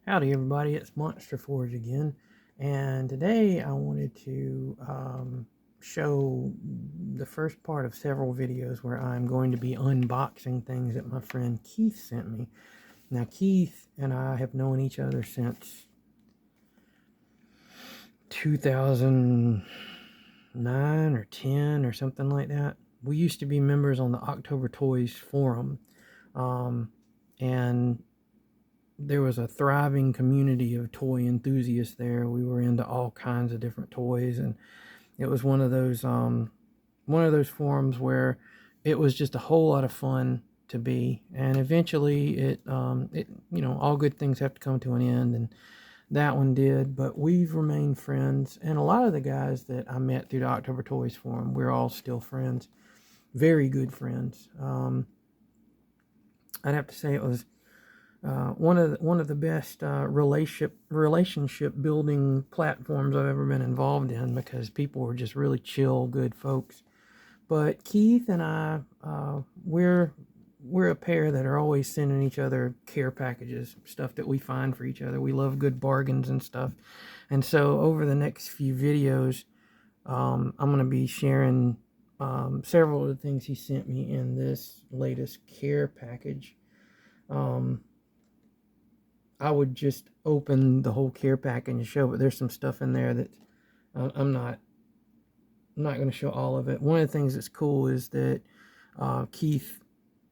Howdy everybody, it's Monster Forge again, and today I wanted to show the first part of several videos where I'm going to be unboxing things that my friend Keith sent me. Now Keith and I have known each other since 2009 or 10 or something like that. We used to be members on the October Toys forum, and there was a thriving community of toy enthusiasts there. We were into all kinds of different toys, and it was one of those forums where it was just a whole lot of fun to be. And eventually it all good things have to come to an end, and that one did. But we've remained friends, and a lot of the guys that I met through the October Toys forum, we're all still friends, very good friends. I'd have to say it was one of the best relationship building platforms I've ever been involved in, because people were just really chill, good folks. But Keith and I, we're a pair that are always sending each other care packages, stuff that we find for each other. We love good bargains and stuff. And so over the next few videos, I'm going to be sharing several of the things he sent me in this latest care package. I would just open the whole care pack and show, but there's some stuff in there that I'm not going to show all of it. One of the things that's cool is that Keith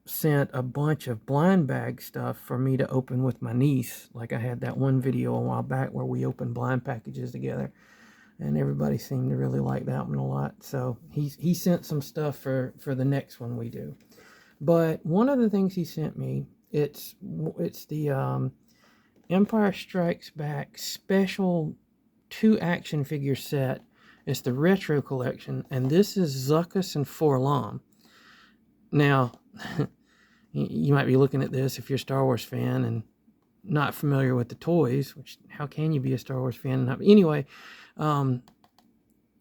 sent a bunch of blind bag stuff for me to open with my niece. Like I had that one video a while back where we opened blind packages together, and everybody seemed to really like that one a lot. So he sent some stuff for the next one we do. But one of the things he sent me, it's the Empire Strikes Back special 2 action figure set. It's the retro collection, and this is Zuckuss and LOM. Now, you might be looking at this if you're a Star Wars fan and not familiar with the toys, which how can you be a Star Wars fan and not? Anyway, and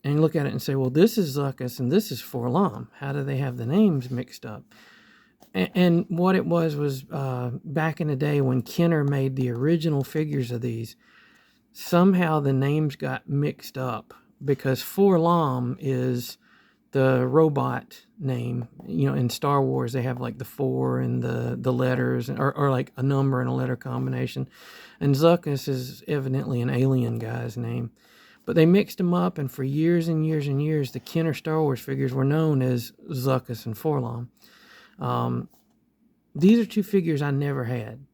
look at it and say, well, this is Zuckuss and this is LOM. How do they have the names mixed up? And what it was back in the day when Kenner made the original figures of these, somehow the names got mixed up, because LOM is the robot name. You know, in Star Wars, they have like the 4 and the letters, or like a number and a letter combination. And Zuckuss is evidently an alien guy's name. But they mixed them up, and for years and years and years, the Kenner Star Wars figures were known as Zuckuss and LOM. These are 2 figures I never had.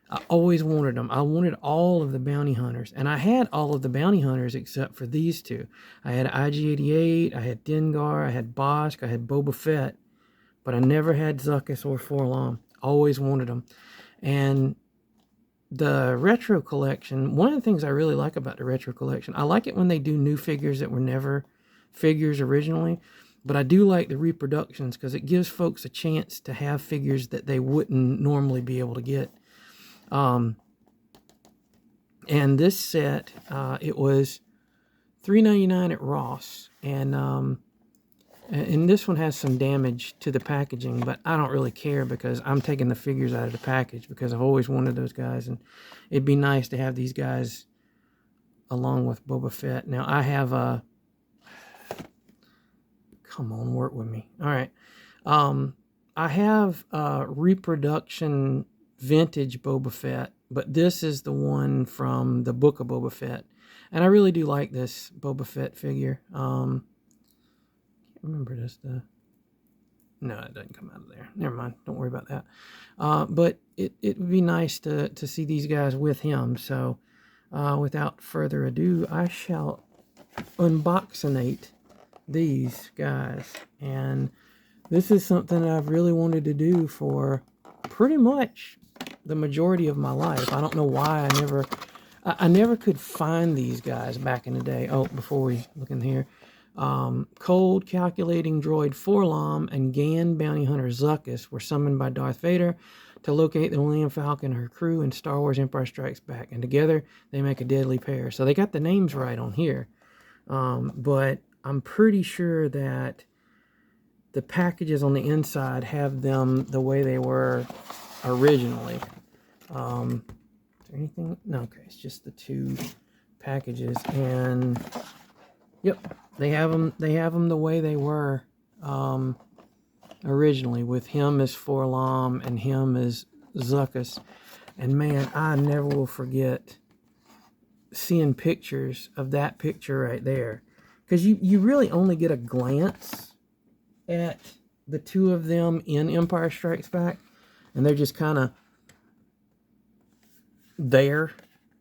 I always wanted them. I wanted all of the bounty hunters, and I had all of the bounty hunters except for these 2. I had IG-88, I had Dengar, I had Bosk, I had Boba Fett, but I never had Zuckuss or LOM. Always wanted them. And the retro collection, one of the things I really like about the retro collection, I like it when they do new figures that were never figures originally. But I do like the reproductions, because it gives folks a chance to have figures that they wouldn't normally be able to get. And this set, it was $3.99 at Ross. And this one has some damage to the packaging, but I don't really care, because I'm taking the figures out of the package, because I've always wanted those guys. And it'd be nice to have these guys along with Boba Fett. Now, I have a... Come on, work with me. All right. I have reproduction vintage Boba Fett, but this is the one from the Book of Boba Fett. And I really do like this Boba Fett figure. Can't remember this. No, it doesn't come out of there. Never mind. Don't worry about that. But it would be nice to see these guys with him. So without further ado, I shall unboxinate these guys. And this is something I've really wanted to do for pretty much the majority of my life. I don't know why I never could find these guys back in the day. Oh, before we look in here, Cold Calculating Droid LOM and Gan Bounty Hunter Zuckuss were summoned by Darth Vader to locate the Millennium Falcon and her crew in Star Wars Empire Strikes Back, and together they make a deadly pair. So they got the names right on here, but I'm pretty sure that the packages on the inside have them the way they were originally. there anything? No, okay, it's just the 2 packages, and yep, they have them. They have them the way they were originally, with him as LOM and him as Zuckuss. And man, I never will forget seeing pictures of that picture right there, because you really only get a glance at the 2 of them in Empire Strikes Back, and they're just kind of there,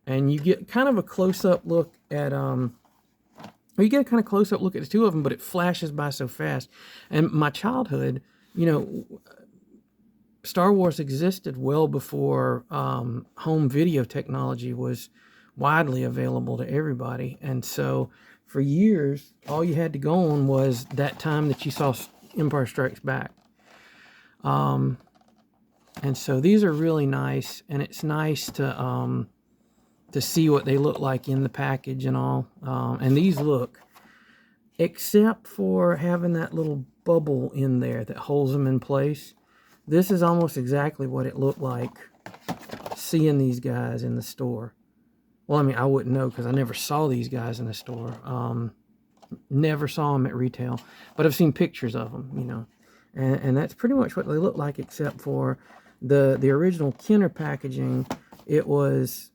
and you get kind of a close-up look at you get a kind of close-up look at the 2 of them, but it flashes by so fast. And my childhood, you know, Star Wars existed well before home video technology was widely available to everybody. And so for years, all you had to go on was that time that you saw Empire Strikes Back. And so these are really nice, and it's nice to see what they look like in the package and all. And these look, except for having that little bubble in there that holds them in place, this is almost exactly what it looked like seeing these guys in the store. Well, I mean, I wouldn't know because I never saw these guys in the store. Never saw them at retail, but I've seen pictures of them, you know. And that's pretty much what they look like, except for the original Kenner packaging. It was,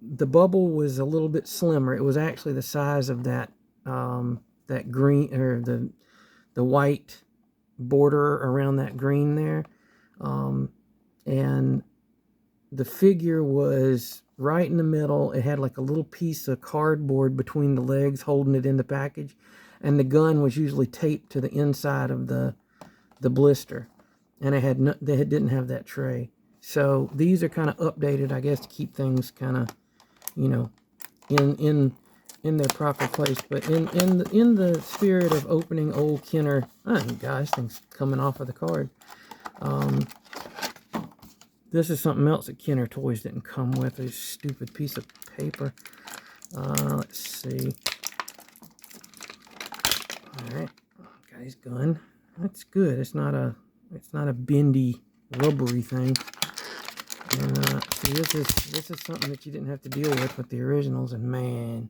the bubble was a little bit slimmer. It was actually the size of that that green, or the white border around that green there. And the figure was right in the middle. It had like a little piece of cardboard between the legs holding it in the package, and the gun was usually taped to the inside of the blister, and it had they didn't have that tray. So these are kind of updated, I guess, to keep things kind of, you know, in their proper place. But in the spirit of opening old Kenner, guys, things coming off of the card. This is something else that Kenner Toys didn't come with, a stupid piece of paper. Let's see. Alright, got his gun. That's good. It's not a bendy, rubbery thing. And see, this is something that you didn't have to deal with the originals, and man,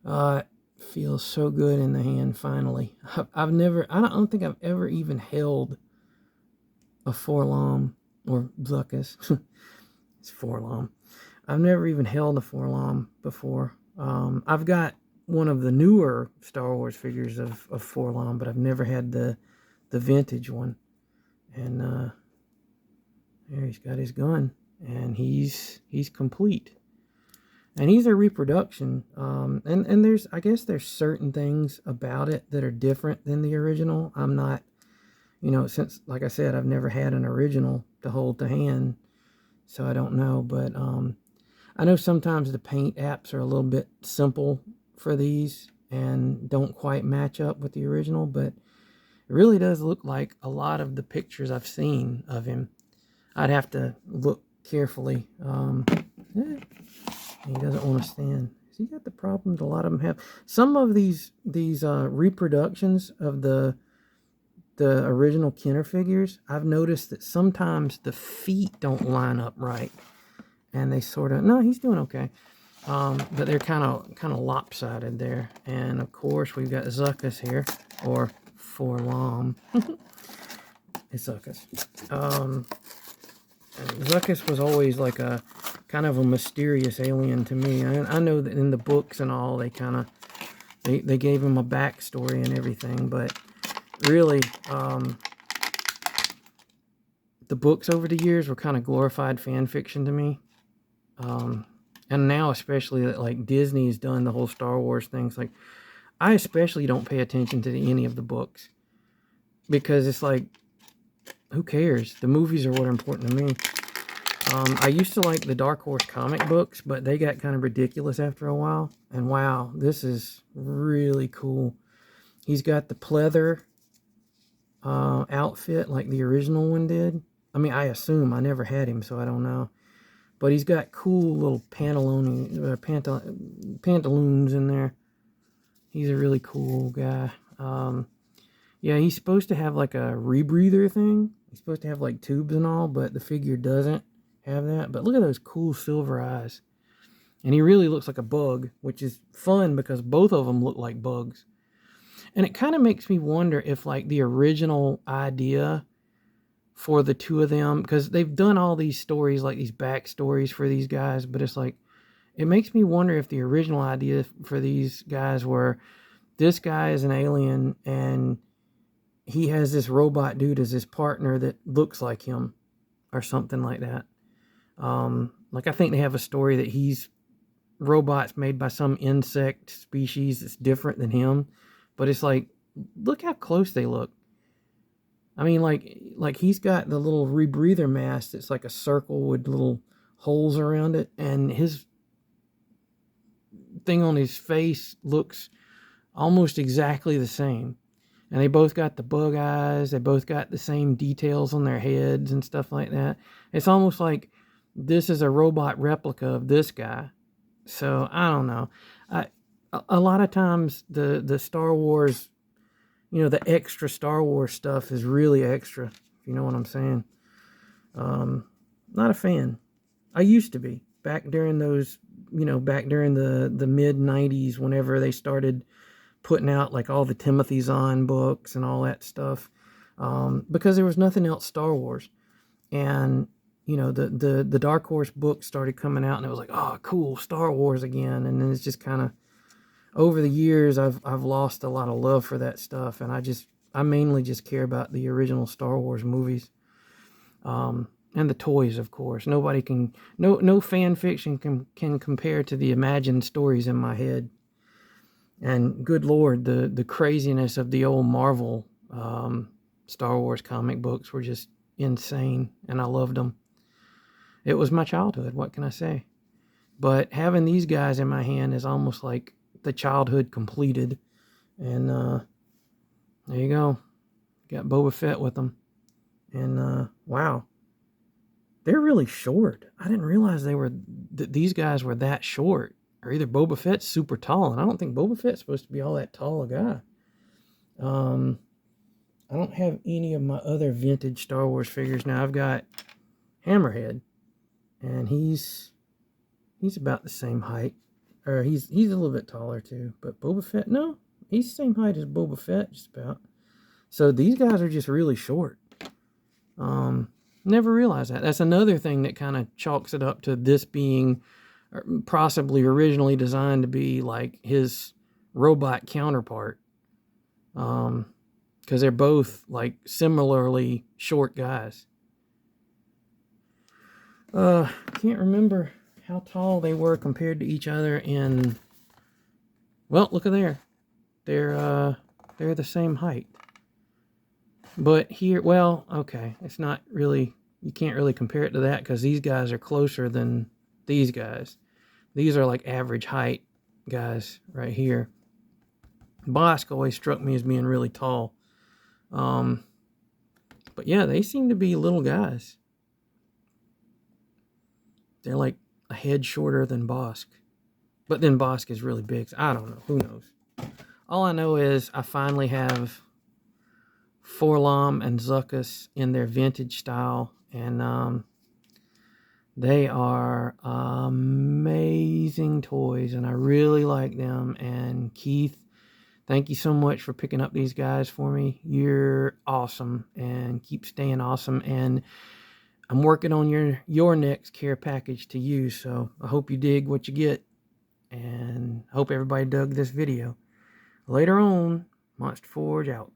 it feels so good in the hand finally. I don't think I've ever even held a LOM or Zuckuss. It's LOM. I've never even held a LOM before. I've got one of the newer Star Wars figures of LOM, but I've never had the vintage one. And there he's got his gun, and he's complete. And he's a reproduction. And there's, I guess there's certain things about it that are different than the original. I'm not, you know, since, like I said, I've never had an original to hold to hand, so I don't know. But I know sometimes the paint apps are a little bit simple for these and don't quite match up with the original, but it really does look like a lot of the pictures I've seen of him. I'd have to look carefully. He doesn't want to stand. Has he got the problems a lot of them have? Some of these reproductions of the original Kenner figures, I've noticed that sometimes the feet don't line up right, and they sort of, no, he's doing okay, but they're kind of lopsided there. And of course we've got Zuckuss here, or LOM. It's Zuckuss. Zuckuss was always like a kind of a mysterious alien to me. I know that in the books and all, they kind of they gave him a backstory and everything, but really, the books over the years were kind of glorified fan fiction to me. And now, especially that like Disney's done the whole Star Wars things, like I especially don't pay attention to any of the books, because it's like, who cares? The movies are what are important to me. I used to like the Dark Horse comic books, but they got kind of ridiculous after a while. And wow, this is really cool. He's got the pleather outfit like the original one did. I mean, I assume. I never had him, so I don't know. But he's got cool little pantaloons in there. He's a really cool guy. Yeah, he's supposed to have like a rebreather thing. He's supposed to have like tubes and all, but the figure doesn't have that. But look at those cool silver eyes. And he really looks like a bug, which is fun because both of them look like bugs. And it kind of makes me wonder if, like, the original idea for the two of them, because they've done all these stories, like these backstories for these guys, but it's like, it makes me wonder if the original idea for these guys were, this guy is an alien and he has this robot dude as his partner that looks like him or something like that. Like, I think they have a story that he's robots made by some insect species that's different than him, but it's like, look how close they look. I mean, like he's got the little rebreather mask that's like a circle with little holes around it, and his thing on his face looks almost exactly the same. And they both got the bug eyes. They both got the same details on their heads and stuff like that. It's almost like this is a robot replica of this guy. So I don't know. A lot of times the Star Wars, you know, the extra Star Wars stuff is really extra, if you know what I'm saying. Not a fan. I used to be back during those, you know, back during the mid 90s, whenever they started putting out like all the Timothy Zahn books and all that stuff, because there was nothing else Star Wars. And you know, the Dark Horse books started coming out, and it was like, oh, cool, Star Wars again. And then it's just kind of, over the years, I've lost a lot of love for that stuff, and I mainly just care about the original Star Wars movies, and the toys, of course. Nobody can, no fan fiction can compare to the imagined stories in my head. And good Lord, the craziness of the old Marvel Star Wars comic books were just insane, and I loved them. It was my childhood, what can I say? But having these guys in my hand is almost like the childhood completed. And there you go. Got Boba Fett with them. And wow, they're really short. I didn't realize these guys were that short. Or either Boba Fett's super tall, and I don't think Boba Fett's supposed to be all that tall a guy. I don't have any of my other vintage Star Wars figures now. I've got Hammerhead, and he's about the same height, or he's a little bit taller too. But Boba Fett, no, he's the same height as Boba Fett, just about. So these guys are just really short. Never realized that. That's another thing that kind of chalks it up to this being possibly originally designed to be like his robot counterpart. Because they're both like similarly short guys. Can't remember how tall they were compared to each other in, well, look at there. They're the same height. But here, well, okay, it's not really, you can't really compare it to that because these guys are closer than these guys. These are like average height guys right here. Bosk always struck me as being really tall. But yeah, they seem to be little guys. They're like a head shorter than Bosk. But then Bosk is really big. So I don't know. Who knows? All I know is I finally have LOM and Zuckuss in their vintage style. And they are amazing toys. And I really like them. And Keith, thank you so much for picking up these guys for me. You're awesome. And keep staying awesome. And I'm working on your next care package to you, so I hope you dig what you get, and hope everybody dug this video. Later on, Monster Forge out.